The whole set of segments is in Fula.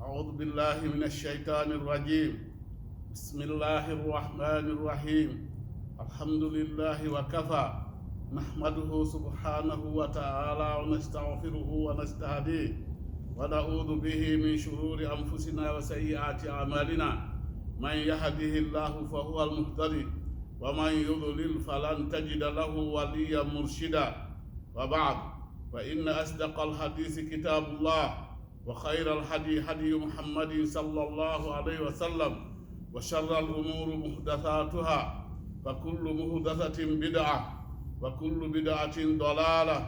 أعوذ بالله من الشيطان الرجيم. بسم الله الرحمن الرحيم. الحمد لله وكفى، نحمده سبحانه وتعالى ونستغفره ونستهديه ونعوذ به من شرور أنفسنا وسيئات أعمالنا. من يهده الله فهو المهتدي ومن يضلل فلن تجد له وليا مرشدا. وبعد، فإن أصدق الحديث كتاب الله، وخير الهدي هدي محمد صلى الله عليه وسلم، وشر الأمور محدثاتها، فكل محدثة بدعة، وكل بدعة ضلالة،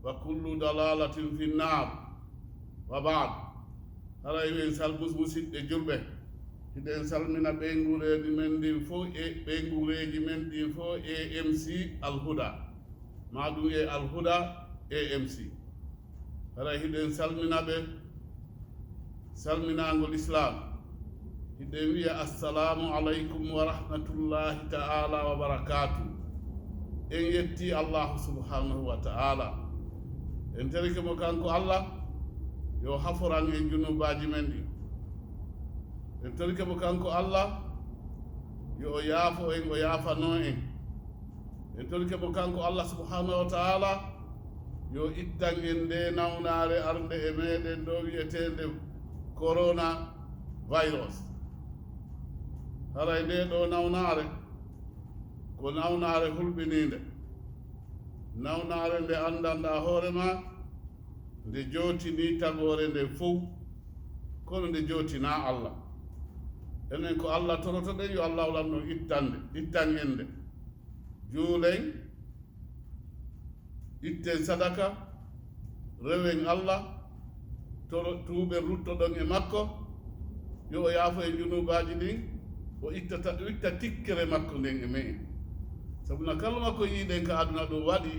وكل ضلالة في النار. وبعد، هلا يبين سالبوس مسيد جربه هدين سالمنا بينغوري من دين فو بينغوري من دين فو AMC الهدى ما دو الهدى AMC. هلا هدين سالمنا به سالمنا عن الإسلام. هدين ويا السلام عليكم ورحمة الله تعالى وبركاته. إن يتي الله سبحانه وتعالى إن ترك مكانكو الله yo haforan en junubaji men ɗi. En torike mo kanko Allah yo o yaafo en, o yaafano en. En torike mo kanko Allah subhanahu wa ta'ala yo ittan en nde nawnare arde e meɗen ɗo wiyetende corona virus. haray nde ɗo nawnare ko nawnare hulɓininde, nawnare nde andanɗa hoorema nde jootini tagore nde fof, kono nde jootina Allah. enen ko Allah torotoɗen yo Allah walanno ittan en nde. juulen, itten sadaka, rewen Allah, tuuɓen ruttoɗon e makko, yo o yaafo e junubaji ɗin, o itta tikkere makko nden e men. sabuna kala makko yiiɗen ka aduna ɗo waɗi,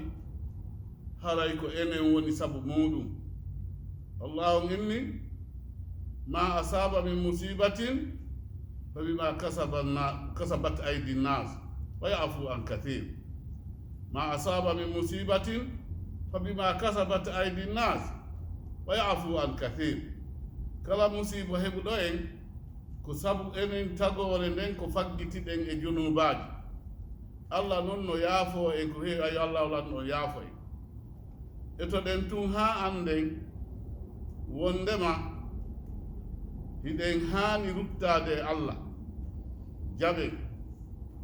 haray ko enen woni sabu muɗum. Allahu inni ma asaba min musibatin fa bima kasabat aydi nnas wa ya'fu an kathir. Ma asaba min musibatin fa bima kasabat aydi nnas wa ya'fu an kathir. Kala musiba heɓuɗo en ko sabu enen tagore nden ko faggitiɗen e junubaji. Allah non no yaafo en ko heewi, ayo Allah walanno yaafo en. Etoɗen tun ha anden wondema hiɗen haani ruttade e Allah, jaɓen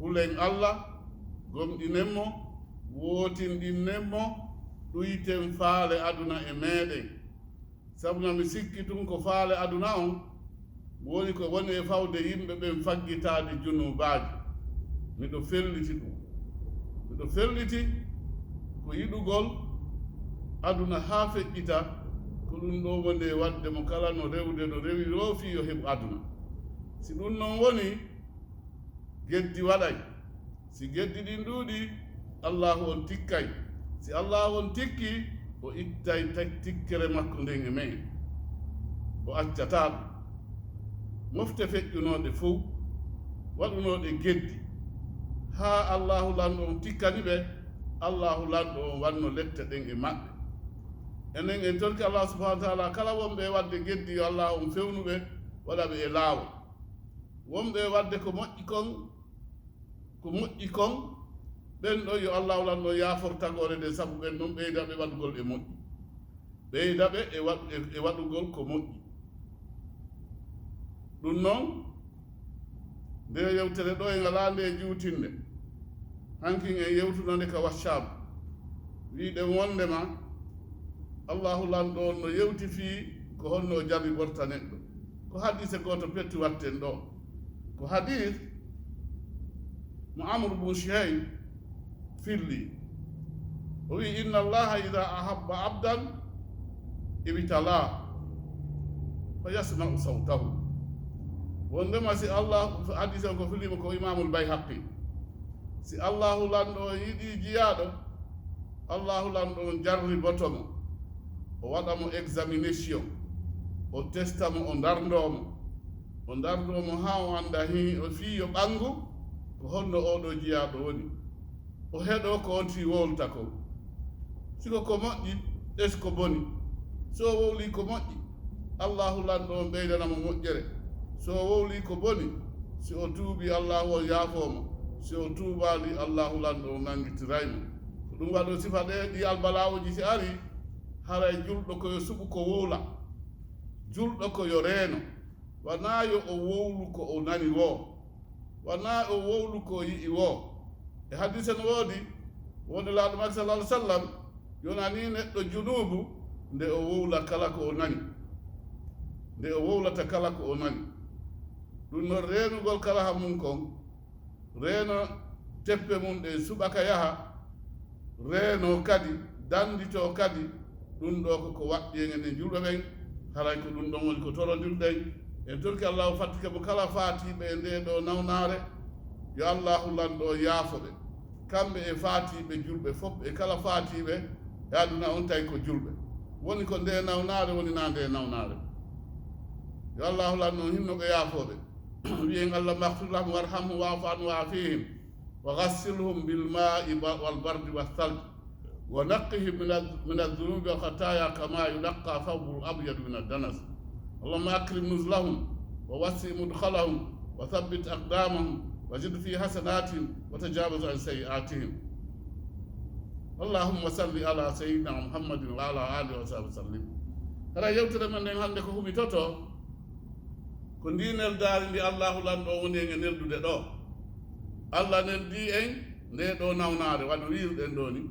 hulen Allah, gomɗinenmo, wootinɗinnenmo, ɗuyten faale aduna e meɗen. sabuna mi sikki tun ko faale aduna on woni ko woni e fawde yimɓe ɓen faggitade junubaji. miɗo felliti ɗum, miɗo felliti ko yiɗugol aduna ha feƴƴita, ko ɗum ɗo wonde wadde mo kala no rewde no rewi roofi yo heɓu aduna. si ɗum noon woni, geddi waɗay. si geddi ɗin ɗuuɗi, allahu on tikkay. si allahu on tikki, o ittay tikkere makko nden e men, o accata ɗum. mofte feƴƴunoɗe fof, waɗunoɗe geddi, ha allahu lanɗo on tikkani ɓe, allahu lanɗo on wanno lette ɗen e maɓɓe. enen en torki Allah subhanahu wa ta'ala kala wonɓe wadde geddi yo Allah on fewnuɓe, waɗaɓe e laawol. wonɓe wadde ko moƴƴi kon ɓen ɗo yo Allah walanno yaafor tagore nde, sabu ɓen noon ɓeydaɓe waɗugol e moƴƴi, ɓeydaɓe e waɗugol ko moƴƴi. ɗum noon nde yewtere ɗo en ala nde juutinde, hankin en yewtunande ka wassabu wiɗen wondema allahu lanɗo on no yewti fii ko honno jaɓi ɓorta neɗɗo. ko hadise goto petti watten ɗo, ko hadis mo Amr bun Shuhayb filli. o wi inna allaha ida ahabba abdan ibtala fa yasma'u sawtahu. wondema si Allah, hadise on ko fillima ko Imamul Bayhaqi. si allahu lanɗo on yiɗi jiyaɗo, allahu lanɗo on jarri botomo, o waɗamo examination, o testamo, o dardomo ha o anda o fii yo ɓangu ko honno oɗo jiyaɗo woni, o heɗo ko on ti wolta ko. siko ko moƴƴi, est ce que boni, so wowli ko moƴƴi, allahu lanɗo o ɓeydanamo moƴƴere so wowli ko boni si o tuubi allahu o yaafomo si o tuubali allahu lanɗo o nangitiraymo ko ɗum waɗo sifa ɗe ɗi albalawuji si ari haray julɗo koyo suɓu ko wowla julɗo koyo reeno wona yo o wowlu ko o nani wo wona o wowlu ko yi'i wo e hadise no woodi woni laaɗo mak sallah alih sallam yonani neɗɗo junubu nde o wowla kala ko o nani nde o wowlata kala ko o nani ɗum noon reenugol kala ha mum kon reeno teppe mum ɗe suɓaka yaha reeno kadi dandito kadi ɗum ɗo koko waɗɗi en enen julɓe ɓen haray ko ɗum ɗon woni ko torondirɗen en torki allahu fattike mo kala faatiɓe e nde ɗo nawnaare yo allahu lanɗo yaafoɓe kamɓe e faatiɓe julɓe fof e kala faatiɓe e aduna on tawi ko julɓe woni ko nde nawnaare woni na nde nawnaare yo allahu lanɗo hinnoɓe yaafoɓe wiyen allah mahfir lahum warhamhum waafu an waafihim wa gassilhum bilmai walbardi wassalji wa naqqihim min aldunubi walkhataya kama yunaqqa thawbu labyadu min addanas اللهم أكرم نزلهم ووسع مدخلهم وثبت أقدامهم وزد في حسناتهم وتجاوز عن سيئاتهم اللهم صل على سيدنا محمد وعلى آله وصحبه وسلم هذا يوتر من هande ko humitoto ko ndinel daari ndi allahu lanɗo woni en e neldude ɗo allah neldi en nde ɗo nawnaare waɗo wiruɗen ɗo ni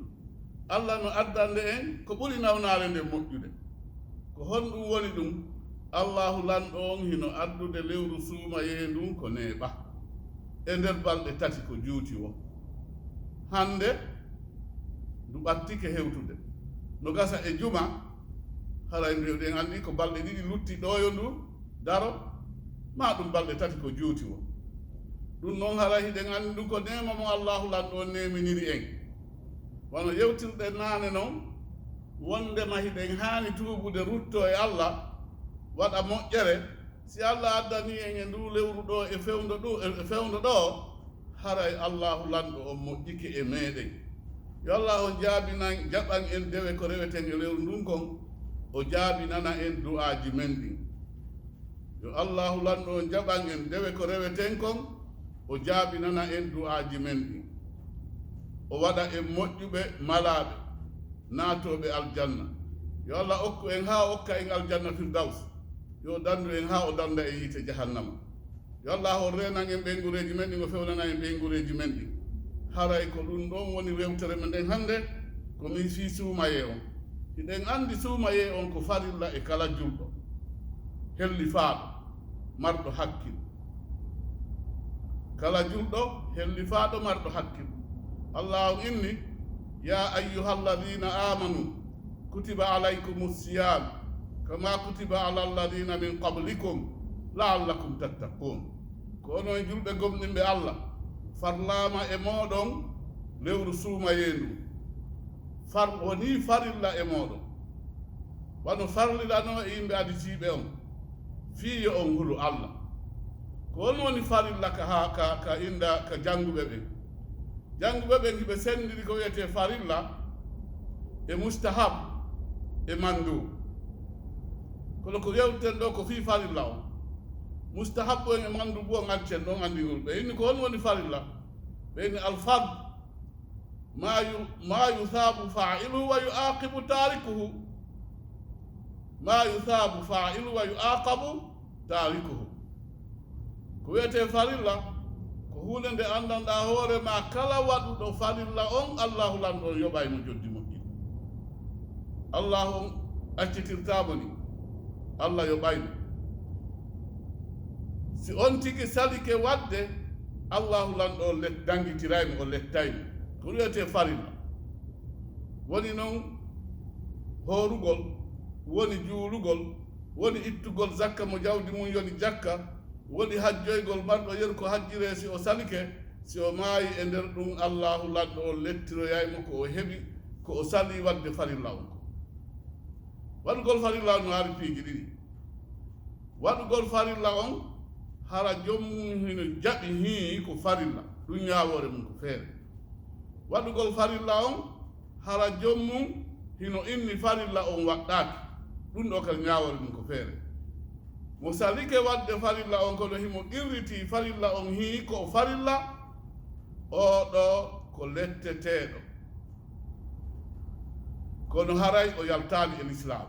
allah no addande en ko ɓuri nawnaare nde moƴƴude ko honɗum woni ɗum allahu lanɗo on hino addude lewru suumaye ndun ko neeɓa e nder balɗe tati ko juuti o hande ndu ɓattike hewtude no gasa e juma haray ndewɗen anndi ko balɗe ɗiɗi lutti ɗoyo ndu daro ma ɗum balɗe tati ko juuti o ɗum noon haray hiɗen anndi ɗum ko nema mo allahu lanɗo on neminiri en wono yewtirɗen naane noon wondema hiɗen haani tuubude rutto e allah waɗa moƴƴere si allah addani en e ndu lewru ɗo e fewndo ɗo haray allahu lanɗo on moƴƴike e meɗen yo allah o jaabinan jaɓan en dewe ko reweten e lewru ndun kon o jaabinana en du'aji men ɗin yo allahu lanɗo on jaɓan en dewe ko reweten kon o jaabinana en du'aji men ɗin o waɗa en moƴƴuɓe malaɓe naatoɓe aljanna yo allah okku en ha okka en aljanna firdaus yo dandu en ha o danda e yiite jahannama yo allah o renan en ɓengureji men ɗin o fewnana en ɓengureji men ɗin haray ko ɗum ɗon woni rewtere men ɗen hannde komin fi suumaye on hiɗen andi suumaye on ko farilla e kala julɗo helli faaɗo marɗo hakkil kala julɗo helli faaɗo marɗo hakkil allahu inni ya ayyuha alladina amanu kutiba alaykum siyam kama kutiba ala alladina min qablikum laallakum tattaqun ko onon julɓe gomɗinɓe allah farlama e moɗon lewru suumayendu woni farilla e moɗon wano farlilano e yimɓe aditiɓe on fiyo on hulu allah ko on woni farilla ka inda ka jannguɓe ɓen jannguɓe ɓen hiɓe sendiri ko wiyete farilla e mustahab e mandu kono ko yewten ɗo ko fi farilla o mustahabbu en e mandu bo gaccen ɗon andigol ɓe inni ko on woni farilla ɓe inni alfard ma yuthabu fa'iluhu wa yu'aqibu tarikuhu ma yuthabu fa'iluhu wa yu'aqabu tarikuhu ko wiyete farilla ko hunde nde andanɗa hoore ma kala waɗuɗo farilla on allahu lanɗo on yoɓaymo joddi moƴƴi allahu on accitirtamo ni allah yoɓaymo si on tigi salike wadde allahu lanɗo o dangitiraymo o lettaymo ko wiyete farilla woni noon hoorugol woni juulugol woni ittugol zakka mo jawdi mum yoni jakka woni hajjoygol marɗo yeru ko hajjire si o salike si o maayi e nder ɗum allahu lanɗo o lettiroyaymo ko o heɓi ko o sali wadde farilla on ko waɗugol farilla on no hari piiji ɗiɗi waɗugol farilla on hara jommum hino jaɓi hii ko farilla ɗum ñaawore mum ko feere waɗugol farilla on hara jommum hino inni farilla on waɗɗaaki ɗum ɗo kadi ñaawore mum ko feere mo salike wadde farilla on kono himo irriti farilla on hii ko farilla oɗo ko letteteɗo kono haray o yaltani e l'islam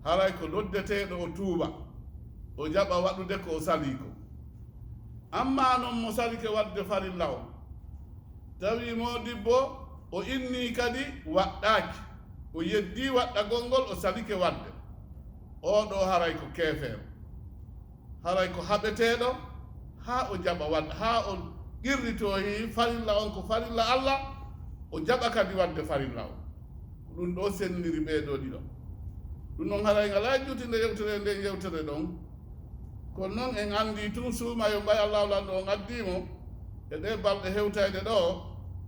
haray ko noddeteɗo o tuuba o jaɓa waɗude ko o sali ko amma noon mo salike wadde farilla o tawi modibbo o inni kadi waɗɗaki o yeddi waɗɗagol ngol o salike wadde oɗo haray ko keefeero haray ko haɓeteɗo ha o jaɓa wadde ha o irritoyi farilla on ko farilla Allah o jaɓa kadi wadde farilla o ɗum ɗo senniri ɓeeɗo ɗiɗo ɗum noon haray ngala jutinde yewtere nde yewtere ɗon kono noon en andi tun suumayo mbay Allah lanɗo on addimo e ɗe balɗe hewtayde ɗo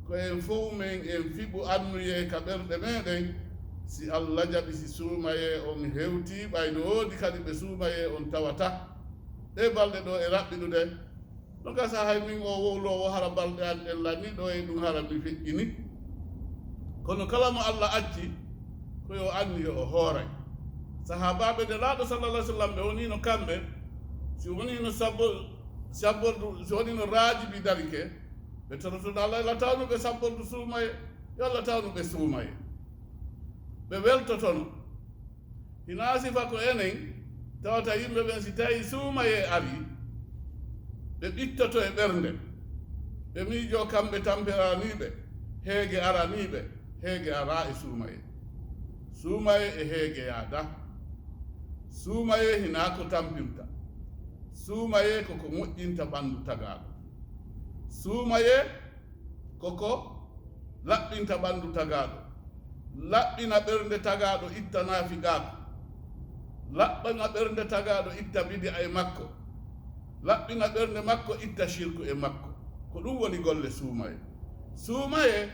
ko en fof men en fiɓu annuye ka ɓerɗe meɗen si Allah jaɓi si suumaye on hewti ɓayno woodi kadi ɓe suumaye on tawata ɗe balɗe ɗo e raɓɓinude ɗon gasa hay min o wowlowo hara balɗe an en lanni ɗo e ɗum hara mi feƴƴini kono kala mo Allah acci koyo anni yo o hooray sahabaɓe de laaɗo sallallah sallam ɓe wonino kamɓe si wonino sabboldu si wonino raajibi darike ɓe tonotoɗo Allah yalla tawno ɓe sabboldu suumaye yo Allah tawno ɓe suumaye ɓe weltotono hina sifa ko enen tawata yimɓe ɓen si tawi suumaye ari ɓe ɓittoto e ɓernde ɓe miijo kamɓe tamperaniɓe heege araniɓe heege ara e suumaye e heege yaada suumaye hina ko tampinta suumaye koko moƴƴinta ɓanndu tagaaɗo suumaye koko laɓɓinta ɓanndu tagaaɗo laɓɓina ɓernde tagaaɗo itta naafigaako laɓɓina ɓernde tagaaɗo itta bidi'a e makko laɓɓina ɓernde makko itta shirku e makko ko ɗum woni golle suumaye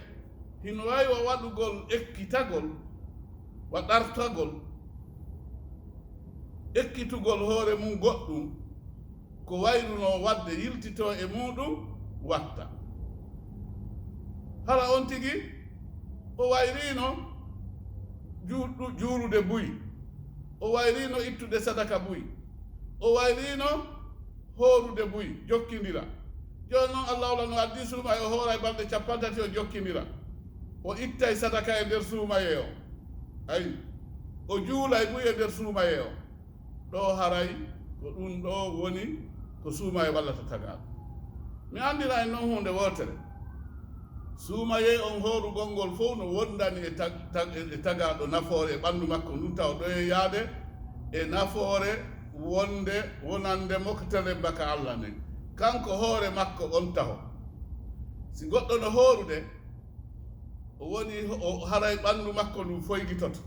hino wawi wa waɗugol ekkitagol wa ɗartagol ekkitugol hoore mum goɗɗum ko wayruno wadde yiltito e muɗum watta hala on tigi o wayrino juurude buyi o wayrino ittude sadaka buyi o wayrino hoorude buyi jokkindira joni noon Allah wala no addi suumaye o hooray balɗe 50 o jokkindira o ittay sadaka e nder suumaye o ayi o juulay buyi e nder suumaye o ɗo haray ko ɗum ɗo woni ko suumaye wallata tagaaɗo mi andira en noon hunde wotere suumaye on hoorugol ngol fof no wondani e tagaaɗo nafoore e ɓanndu makko ndun taw ɗo e yaade e nafoore wonande moftere baka Allah nden kanko hoore makko on taho si goɗɗo no hoorude o woni o haray ɓanndu makko ndu foygitoto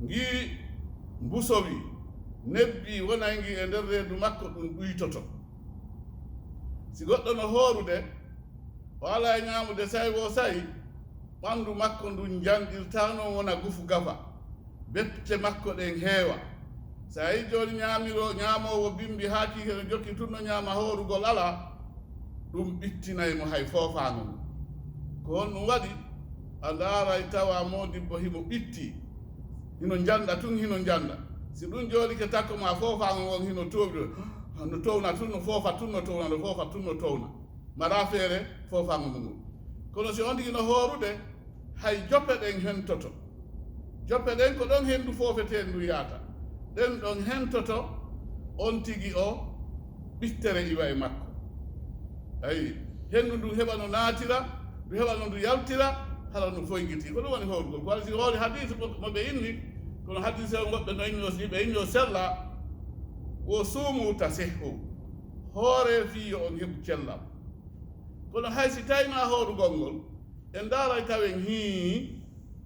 ngii mbusowi nebbi wonay ngi e nder reedu makko ɗum ɗuytoto si goɗɗo no hoorude o ala e ñaamude sayi wo sayi ɓanndu makko ndun janɗirtano wona gufu gafa bette makko ɗen heewa so yi jooni ñaamowo bimbi haa kiike no jokki tun no ñaama hoorugol ala ɗum ɓittinay mo hay foofaano mum ko hon ɗum waɗi a ndaaray tawa modibbo himo ɓitti hino njanda tun hino njanda si ɗum jooɗike takko ma foofaano won hino towɗo no towna tun no foofa tun no towna no foofa tun no towna mara feere foofaango mum kono si on tigi no hoorude hay joppe ɗen hentoto joppe ɗen ko ɗon henndu foofeteen ndu yaata ɗen ɗon hentoto on tigi o ɓittere iwa e makko ayi henndu ndu heɓa no naatira ndu heɓa no ndu yaltira hala no foygiti ko ɗum woni hoorugol ko si hoori hadise mo ɓe inni kono hadise o goɓɓe no inni ɓe inni o sella wo suumu tasihhu hoore fiyo on heɓu cellal kono haysi tawima hoorugol ngol en ndaaray tawen hii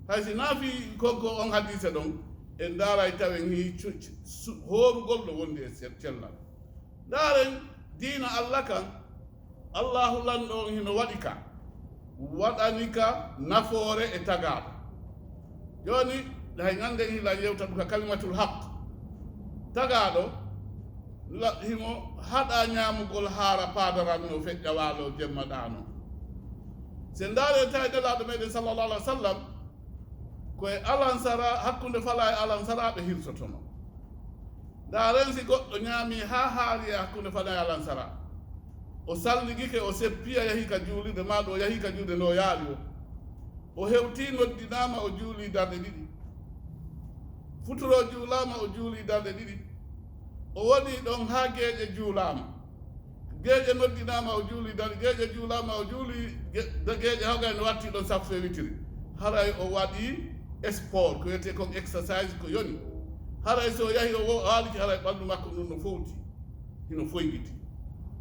haysi naafi konko on hadise ɗon en ndaaray tawen hii hoorugol ɗo wondi e cellal ndaaren diina Allah kan Allahu lanɗo on hino waɗi ka waɗani ka nafoore e tagaaɗo joni hay ngannde hila yewta ɗum ka kalimatul haq tagaaɗo himo haɗa ñaamugol haara paadaranno feƴƴa waalo jemma ɗaano se ndaare tawi ɗelaaɗo meɗen sallallah alih wa sallam koye alansara hakkunde fala e alansaraɓe hirsotono ndaren si goɗɗo ñaami ha haari e hakkunde fana e alansara o salligike o seppiya yahi ka juulide ma ɗo yahi ka juulde ndo yaali o hewti noddinama o juuli darde ɗiɗi futuro juulama o juuli darde ɗiɗi o woni ɗon ha geeƴe juulama geeƴe noddinama o juuli darde geeƴe juulama o juuli geeƴe hawgay no watti ɗon sappo e witiri haray o waɗi sport ko wiyete kon exercise ko yoni haray so yahi o haaliki haray ɓallu makko ɗum no fowti hino foyɓiti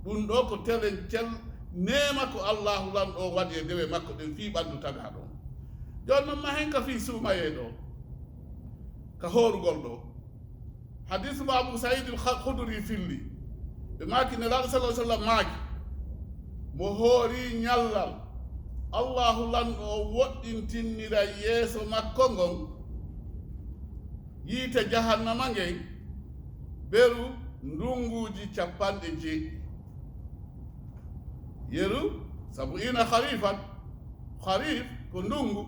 ɗum ɗo ko telen cel nema ko allahu lan ɗo waɗi e dewe makko ɗen fii ɓandu taga ɗon joni noon ma hen ka fii suumaye ɗo ka hoorugol ɗo hadise mo abou saïd al-khudri filli ɓe maaki nelaɗo sallah sallam maaki mo hoori ñallal allahu lan ɗo woɗɗintinnira yeeso makko ngon yiite jahannama ngey ɓeru ndunguji 50 yeru sabu ina harifan harif ko ndungu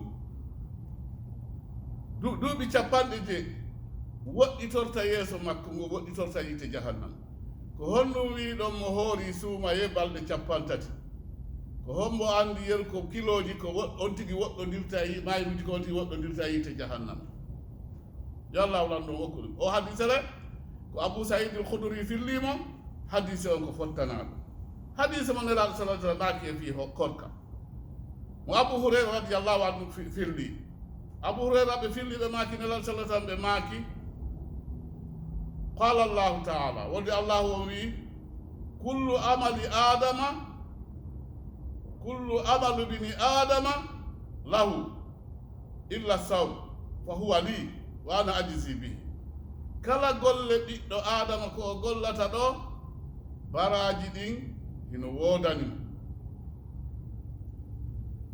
duuɓi 50 woɗɗitorta yeeso makko ngo woɗɗitorta yiite jahannama ko honɗum wiɗon mo hoori suumaye balɗe 30 ko hombo andi yeru ko kiloji ko on tigi woɗɗodirta mayruji ko on tigi woɗɗodirta yiite jahannama yo allah lan ɗon hokku ɗum o hadise le ko abou saïd al-khudri fillimo hadise on ko fottanaɗo hadise mo nelaɗo sallah sallam maaki e fi korka mo abou hurayra radiallahu anhu filli abou hurayra ɓe filli ɓe maaki nelaɗo sallah sallam ɓe maaki qala allahu taala wonde allahu o wi kullu amalu bini adama lahu illa sawm fa huwa li wa ana ajzi bihi kala golle ɓiɗɗo adama ko o gollata ɗo baraji ɗin hino woodani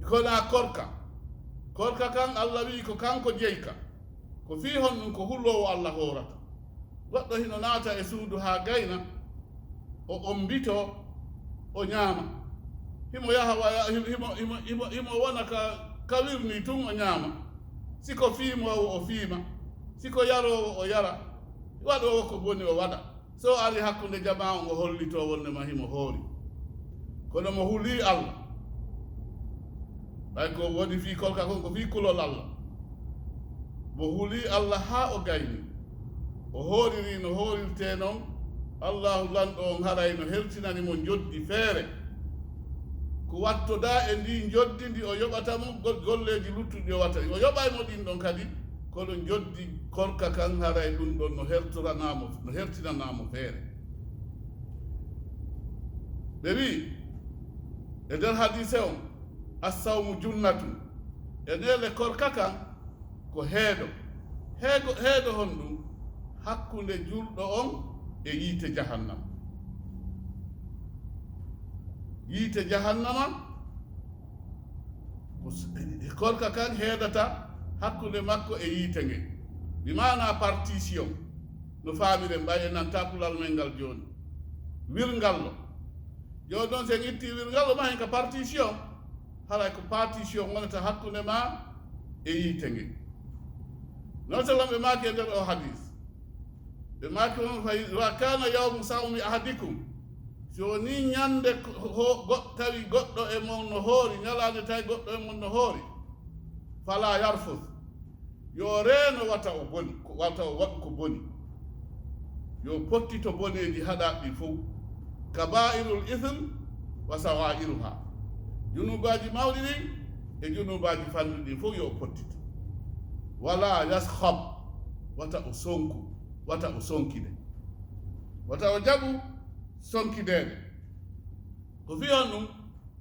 kona korka kan allah wi ko kanko jeyka ko fi hon ɗum ko hullowo allah hoorata goɗɗo hino naata e suudu ha gayna o ombito o ñaama himo yaha himo wona ka wirni tun o ñaama siko fiimowo o fiima siko yarowo o yara waɗowo ko boni o waɗa so ari hakkunde jama o ngo hollito wonnema himo hoori kono mo huli allah ɓay ko woni fi kolka kon ko fi kulol allah mo huli allah ha o gayni o hooriri no hoorirte noon allahu lanɗo on haray no heltinani mo joddi feere ko wattoda e ndi joddi ndi o yoɓatamo golleji luttuɗi o watta o yoɓaymo ɗin ɗon kadi kono joddi korka kan haray ɗum ɗon no hertinanamo feere ɓe wi e nder hadise on assawmu junnatu e ndele korka kan ko heedo hon ɗum hakkunde julɗo on e yiite jahannama korka kan heedata hakkunde makko e yiite nge mi mana partition no faamire mbay e nanta pulal men ngal joni wirngallo joni noon sen itti wirngallo ma hen ka partition haray ko partition wonata hakkunde ma e yiite nge non seulement ɓe maaki e nder o hadis ɓe maaki on wa kana yawmu sawmi ahadikum so ni ñande tawi goɗɗo e mon no hoori ñalade tawi goɗɗo e mon no hoori fala yarfus yo reeno wata o waɗu ko boni yo pottito boneji haɗaɗi fof kabairul ithm wa sawairuha junubaji mawɗi ɗin e junubaji fannuɗi ɗin fof yo pottito wala yashab wata o sonkide wata o jaɓu sonkidede ko fi on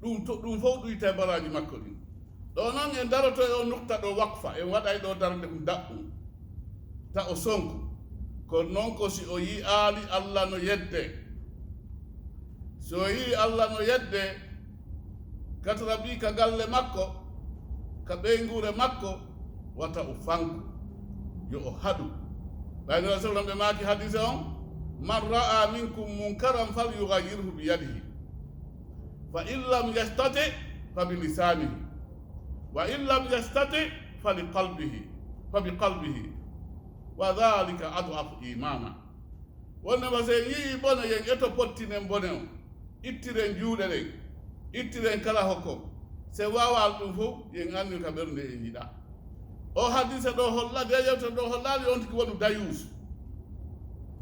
ɗum fof ɗuyte baraji makko ɗin ɗo noon en daroto e o nukta ɗo wakfa en waɗay ɗo darde ɗum daɓɓum ta o sonku kono noon ko si o yi aali allah no yedde so o yi allah no yedde katara bi ka galle makko ka ɓeygure makko wata o fanku yo o haɗu ɓayno sallam ɓe maaki hadise on man ra'a minkum munkaran falyughayyirhu biyadihi fa in lam yastati fa bilisanihi wa in lam yastati fa biqalbihi wa dhalika ad'afu imana wonnema so en yii bone yen eto pottinen bone o ittiren juuɗe ɗen ittiren kala hokko se wawal ɗum fof yen anndi ka ɓernde en yiɗa o hadise ɗo hollade yewte ɗo hollali on tigi wonu dayus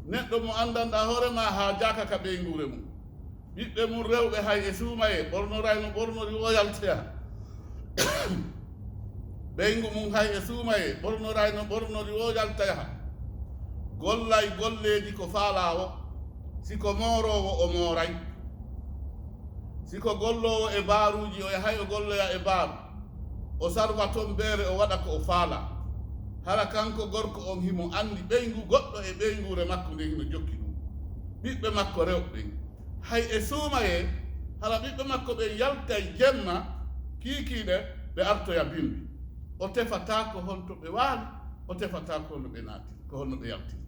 neɗɗo mo andanɗa hoorema ha jaka ka ɓeygure mum ɓiɓɓe mum rewɓe hay e suumaye ɓornorayno ɓornori o yaltoya ɓeygu mum hay e suumaye ɓornorayno ɓornori o yaltaya gollay golleji ko faalawo siko morowo o mooray siko gollowo e baaruji o yahay o golloya e baaru o sarwa toon beere o waɗa ko o faala hara kanko gorko on himo andi ɓeygu goɗɗo e ɓeygure makko nde hino jokki ɗum ɓiɓɓe makko rewɓe hay e suumaye hara ɓiɓɓe makko ɓe yaltay jemma kiikiiɗe ɓe artoya bimbi o tefata ko honto ɓe waali o tefata ko honno ɓe naati ko honno ɓe yaltiri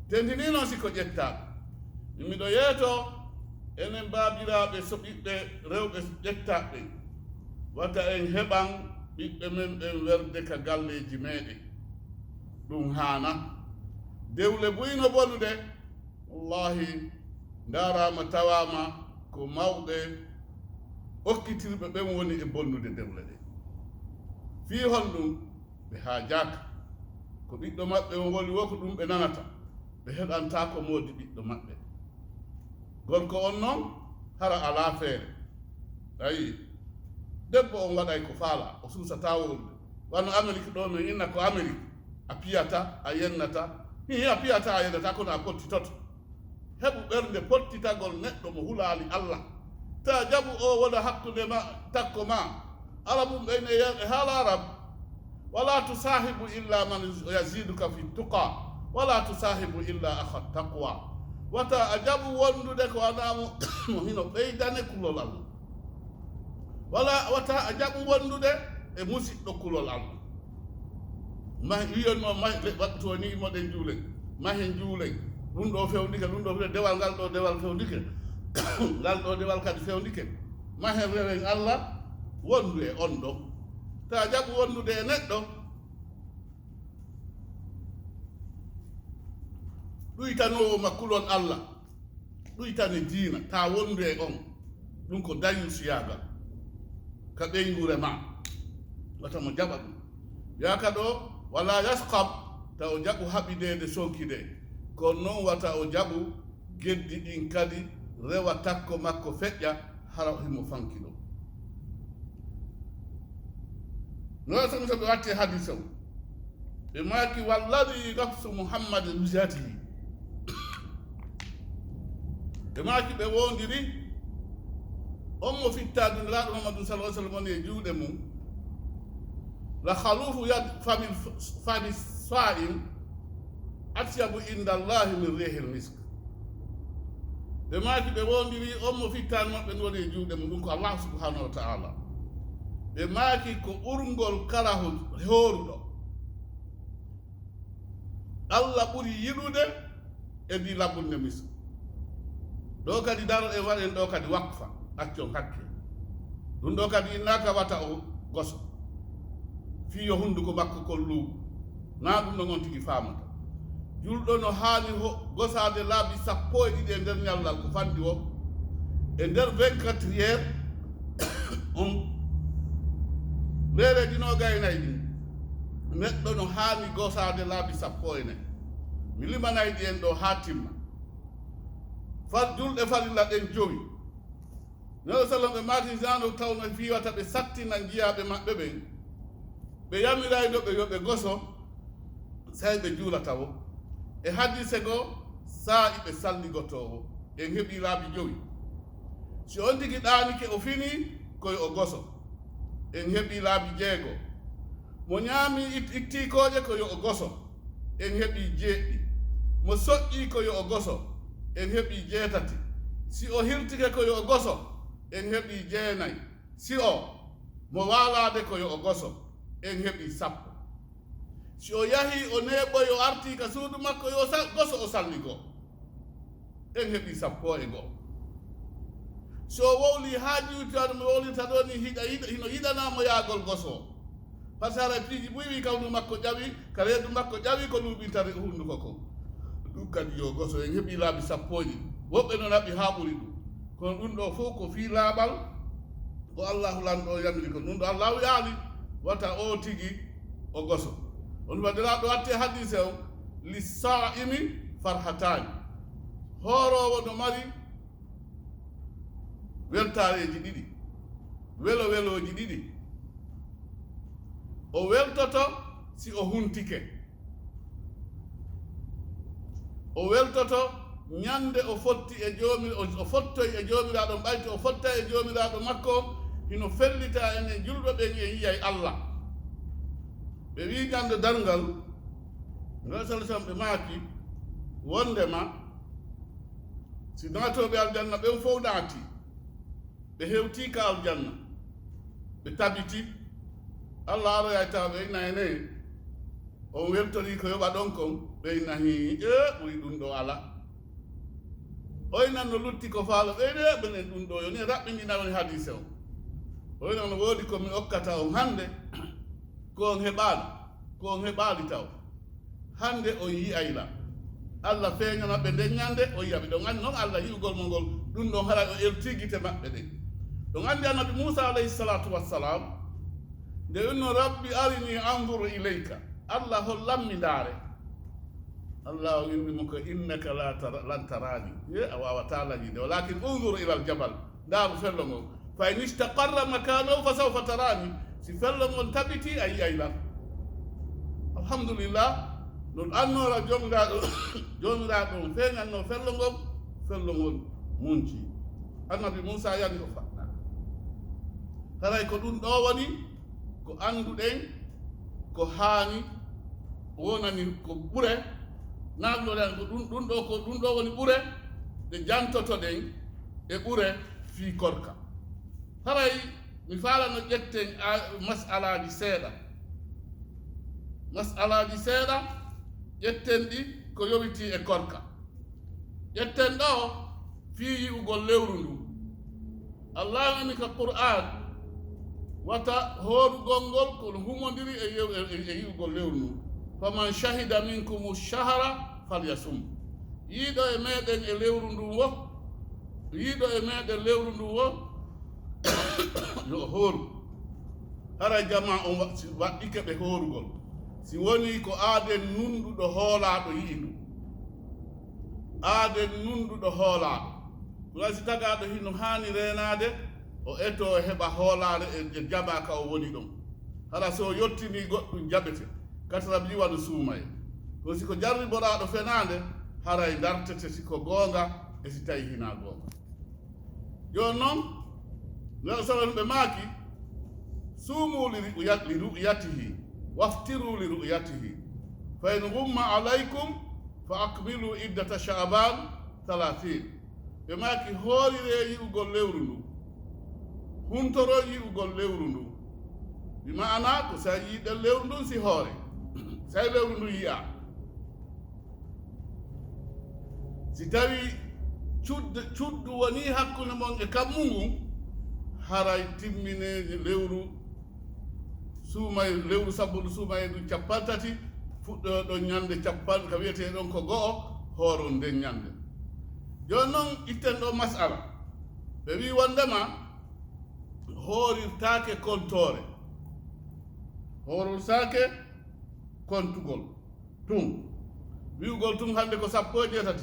tentini noon siko ƴettaɓe miɗo yeeto enen baabiraaɓe so ɓiɓɓe rewɓe ƴettaɓe wata en heɓan ɓiɓɓe men ɓen werde ka galleji meɗen ɗum haana dewle buyno bolude wallahi ndarama tawama ko mawɓe okkitirɓe ɓen woni e bonnude dewle ɗe fii hon ɗum ɓe haajaka ko ɓiɗɗo maɓɓe o woni wo ko ɗum ɓe nanata ɓe heɗanta ko moodi ɓiɗɗo maɓɓe gorko on noon hara ala feere ayi debbo on waɗay ko faala o suusata wolde wano Amérique ɗo min inna ko Amérique a piyata a yennata a piyata a yennata kono a pottitoto heɓu ɓernde pottitagol neɗɗo mo hulaali Allah ta jaɓu o wona hakkunde ma takko ma arabum ɓeyne e haala arab wala tusahibu illa man yaziduka fi tuqa wala tusahibu illa akha taqwa wata a jaɓu wondude ko wanamo mo hino ɓeydane kulol Allah wala wata a jaɓu wondude e musidɗo kulol Allah wiyonno watto ni moɗen juulen mahen juulen ɗum ɗo fewndike ɗum ɗo dewal ngal ɗo dewal fewndike ngal ɗo dewal kadi fewndike mahen rewen Allah wondu e on ɗo ta jaɓu wondude e neɗɗo ɗuytanowo makkulon Allah ɗuytane diina ta wondu e on ɗum ko dañu siyagal ka ɓeygure ma wata mo jaɓa ɗum yaka ɗo wala yaskab ta o jaɓu haɓidede sonkide kono noon wata o jaɓu geddi ɗin kadi rewa takko makko feƴƴa hara himo fanki ɗo noon somi so ɓe watti hadis o ɓe maki walladi nafsu muhammad lusatihi ɓe maki ɓe wondiri on mo fittade laaɗo mamadou sallah sallam woni e juuɗe mum la halufu yad fami sa'im atyabu indallahi min rihil misk ɓe maki ɓe wondiri on mo fittade maɓɓe woni e juuɗe mum ɗum ko allah subhanahu wa taala ɓe maki ko ɓurgol kala hooruɗo allah ɓuri yiɗude e ndi labbunde misk ɗo kadi daro e waɗen ɗo kadi wakfa accon hakke ɗum ɗo kadi innaka wata o goso fiyo hunduko makko kon luuɓu na ɗum ɗo on tigi famata julɗo no haani gosade laabi 12 e nder ñallal ko fandi o e nder 24 heures on reereji no gaynayi ɗin neɗɗo no haani gosade laabi 14 mi limanayi ɗi en ɗo ha timma julɗe farilla ɗen jowi neɗo sallam ɓe maati jano tawno fiwata ɓe sattina jiyaɓe maɓɓe ɓen ɓe yamirayno ɓe yo ɓe goso say ɓe juulata o e hadise goo saa'i ɓe salligotowo en heɓi laabi jowi si on tigi ɗaanike o fini koye o goso en heɓi laabi 6 mo ñaami ittikoje koye o goso en heɓi 7 mo soƴƴi koye o goso en heɓi 8 si o hirtike koye o goso en heɓi 9 si o mo waalade koye o goso en heɓi 10 si o yahi o neeɓoy o arti ka suudu makko yo goso o salligo en heɓi 11 so o wowli haa jiwtiyade mo wowlinta ɗo ni hino yiɗanamo yaagol goso par ce que ara piiji ɓuywi kawnu makko ƴawi ka reedu makko ƴawi ko luuɓintare hunduko ko ɗum kadi yo goso en heɓi laabi sappoji woɓɓe no naɓi haa ɓuri ɗum kono ɗum ɗo fof ko fii laaɓal ko allahu lanɗo yamiri ko ɗum ɗo allahu yaali wata o tigi o goso on wadiraɗo watte hadise o lissaimi farhatani hoorowo no mari weltareji ɗiɗi weloji ɗiɗi o weltoto si o huntike o weltoto ñande o fotti e o fottoy e joomiraɗo ɓayti o fotta e joomiraɗo makko hino fellita enen julɓe ɓen e yiyay allah ɓe wi ñande darngal ngal sallam ɓe maaki wondema si naatoɓe aljanna ɓen fof naati ɓe hewti ka aljanna ɓe tabiti allah aroya taw ɓe inayne on weltori ko yoɓa ɗon kon ɓe inahi ɓuri ɗum ɗo ala oynan no lutti ko faalo ɓeyde ɓenen ɗum ɗo yoni raɓɓinɗina woni hadise o oynan no woodi komi okkata on hande ko on heɓaali taw hande on yiyayla allah feeñana ɓe nden ñande o yiyaɓe ɗon anndi noon allah yi'ugol mo ngol ɗum ɗon haɗa o eltigite maɓɓe ɗen ɗon anndi annabi moussa alayhi salatu wassalam nde winno rabbi arini anzur ileyka allah hollanmi ndaare allah o innimo ko innaka lan tarani a wawata lañide walakin unzur ila aljabal ndaaru fello ngol fa in istaqarra makanahu fa sawfa tarani si fello ngol tabiti a yiyaylan alhamdulillah non annora jomiraɗo on feeñanno fello ngol munci annabi moussa yani o faɗɗa haray ko ɗum ɗo woni ko annduɗen ko haani wonani ko ɓure namdoɗen ko ɗum ɗo woni ɓure ɗe jantotoɗen e ɓure fii korka haray mi faalano ƴetten masalaji seeɗa ƴetten ɗi ko yowiti e korka ƴetten ɗo fii yi'ugol lewru ndu allah wani ka qur'an wata hoorugol ngol kono humodiri e yi'ugol lewru ndu faman shahida minkum shahra falyasum yiiɗo e meɗen e lewru ndu wo yo hooru hara jama on waɗɗike ɓe hoorugol si woni ko aaden nunduɗo hoolaaɗo yi'i ndu wala si tagaɗo hino haani reenaade o eto heɓa hoolaare e jaɓa ka o woni ɗon hara so yottini goɗɗum jaɓete katara jiwa no suumaye ko siko jarriboɗaɗo fenaande haray dartete siko goonga e si tawi hina goonga joni noon nel sawan ɓe maaki suumu li ru'yatihi waftiru li ru'yatihi fa in gumma alaykum fa akmilu iddata sha'ban 30 ɓe maaki hoorire yi'ugol lewru ndu huntoro yi'ugol lewru ndu bi ma'ana ko sa yiiɗen lewru ndun si hoore say lewru ndu yi'a si tawi cuddu woni hakkunde mon e kammu ngu haray timmineji lewru sabbudu suumaye ndu 30 fuɗɗo ñande 50 ka wiyete ɗon ko go'o hooro nden ñande joni noon itten ɗo masala ɓe wi wondema hoorirtaake kontore hoorirtaake kontugol tum wi'ugol tum hande ko 17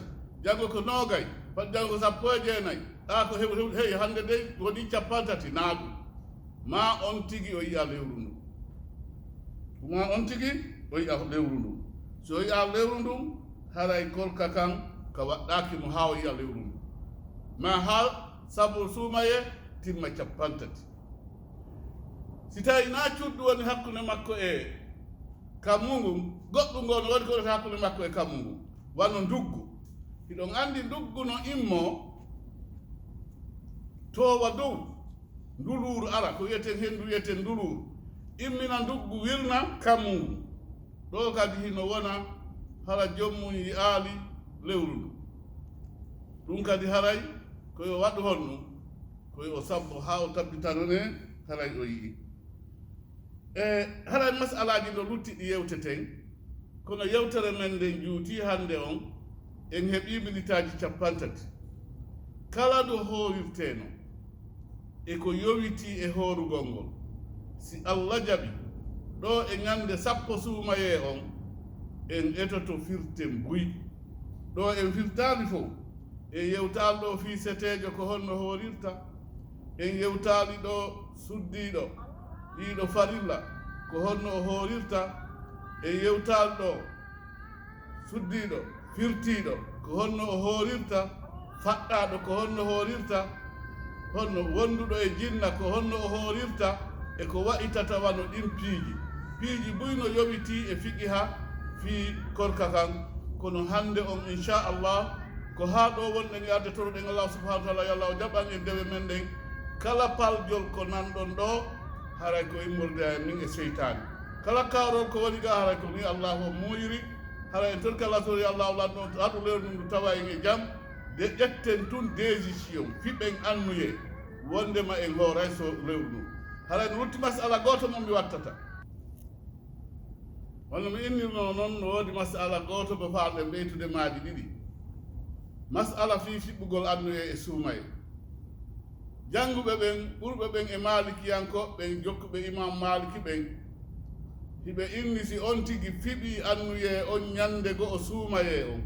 jango ko nogay pat jango ko 19 ɗa ko hey hande de woni 30 naaɗu ma on tigi o yi'a lewru ndu so o yi'a lewru ndu haray kolka kan ka waɗɗaki mo ha o yi'a lewru ndu ma ha sabu suumaye timma 30 si tawi na cuddu woni hakkunde makko e kammu ngu goɗɗum ngo no woni ko wonata hakkunde makko e kammu ngu wano nduggu hiɗon andi nduggu no immo towa dow nduluru ara ko wiyeten hendu wiyeten nduluru immina nduggu wirna kammu ngu ɗo kadi hino wona hara jommum yi'aali lewru ndu ɗum kadi haray koyo waɗu honno koyo sabbo ha o tabbitanone haray o yi'i haray masalaji no luttiɗi yewteten kono yewtere men nden juuti hande on en heɓi minitaji 50 kala ɗo hoowirteno e ko yowiti e hoorugol ngol si Allah jaɓi ɗo e ñande 10 suumaye on en etoto firten buy ɗo en firtani fof e yewtaali ɗo fii setejo ko honno hoorirta en yewtaali ɗo suddiiɗo ɗiiɗo farilla ko honno o hoorirta e yewtaali ɗo suddiiɗo firtiiɗo ko honno o hoorirta faɗɗaaɗo ko honno hoorirta honno wonduɗo e jinna ko honno o hoorirta e ko wa'itata wano ɗin piiji buyno yowiti e fiqi ha fii korka kan kono hannde on inchallah ko haa ɗo wonɗen yarde toroɗen Allah subhanahu wa taala yo Allah o jaɓan e dewe men ɗen kala paljol ko nanɗon ɗo haray ko immorde en min e seytani kala kawrol ko woni ga haray ko ni Allah o muyiri haray en torkala tori Allah lanno aɗu lewru ndu tawa en e jam de ƴetten tun décision fiɓen annuye wondema en hooray so lewru ndu haray no rutti masala goto mo mi wattata wonno mi innirno noon no woodi masala goto mo faalɗen ɓeytude maaji ɗiɗi masala fi fiɓɓugol annuye e suumaye jannguɓe ɓen ɓurɓe ɓen e malikiyanko ɓen jokkuɓe imam maliki ɓen hiɓe inni si on tigi fiɓi annuye on ñande go o suumaye on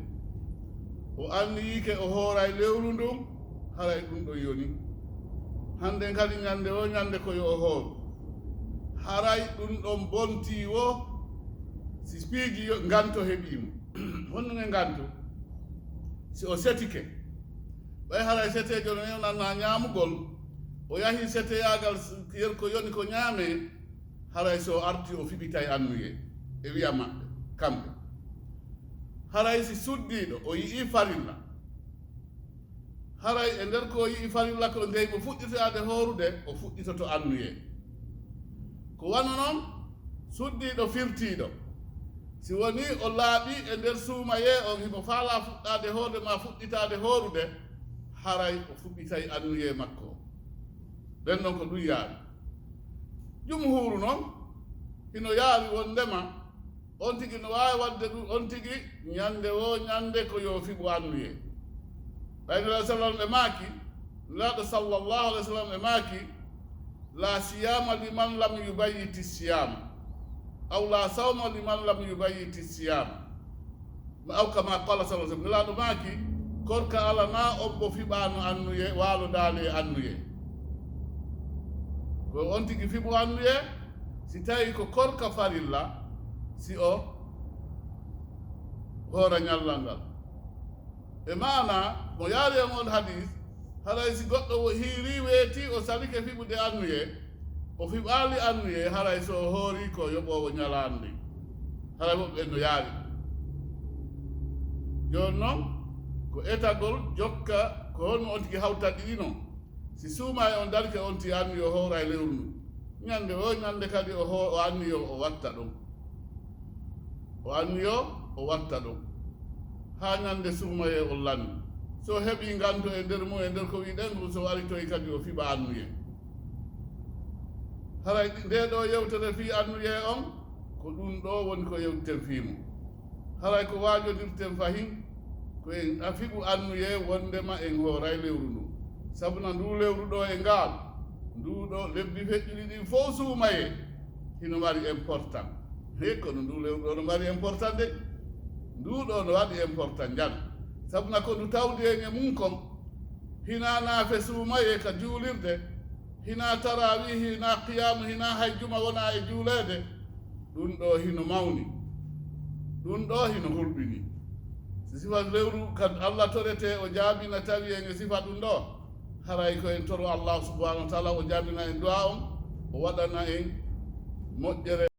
o anniyike o hooray lewru ndun haray ɗum ɗo yoni hande kadi ñande o ñande koyo o hooru haray ɗum ɗon bonti wo si piiji nganto heɓimo honno nge nganto si o setike ɓay haray setejo no yewnanna ñaamugol o yahi seteyagal yer ko yoni ko ñaame haray so arti o fiɓitay annuye e wiya maɓɓe kamɓe haray si suddiɗo o yii farilla haray e nder ko yii farilla ko ndey mo fuɗɗitade hoorude o fuɗɗitoto annuye ko wano noon suddiɗo firtiɗo si woni o laaɓi e nder suumaye on himo faala fuɗɗade hoorde ma fuɗɗitade hoorude haray o fuɗɗitay annuye makko ɓen noon ko ɗum yaari jumhuru noon hino yaari wondema on tigi no waawi wadde ɗum on tigi ñande o ñande ko yo fiɓu annuye ɓaynoɗa sallam e maaki laaɗo sallllahu alih w sallam e maaki la siyama liman lam yubayyiti siyama aw la sawma liman lam yubayyiti siyama aw kama qala sa sallam laaɗo maaki korka ala na on mo fiɓaano annuye waalodaale annuye ko on tigi fiɓu annuye si tawi ko korka farilla si o hoora ñallal ngal e maana mo yaari en on hadis haray si goɗɗo hiiri weeti o salike fiɓude annuye o fiɓaali annuye haray so hoori ko yoɓoowo ñalaande haray woɓɓe no yaari jooni noon ko etagol jokka ko honno on tigi hawta ɗiɗino si suuma e on darke on ti annuyo hoora e lewru ndu ñande o ñande kadi o annuyo o watta ɗum o annuyo o watta ɗum haa ñande suumaye o lanni so heɓi nganto e nder mum e nder ko wiɗen ɗum so wari toye kadi o fiɓa annuye haray nde ɗo yewtere fii annuye on ko ɗum ɗo woni ko yewteten fiimo haray ko waajodirten fahin ko en a fiɓu annuye wondema en hooray lewru ndu sabuna ndu lewru ɗo e ngaal ndu ɗo lebbi feƴƴuɗi ɗin fof suumaye hino mari important he kono ndu lewru ɗo no mari important de ndu ɗo no waɗi important jan sabuna ko ndu tawdi en e mum kon hina naafe suumaye ka juulirde hina tarawi hina qiyamu hina hay juma wona e juuleede ɗum ɗo hino mawni ɗum ɗo hino hulɓini si sifa lewru kad Allah torete o jaabina tawi en e sifa ɗum ɗo haray ko en toro Allah subhanahu wa taala o jaabina en du'a on o waɗana en moƴƴere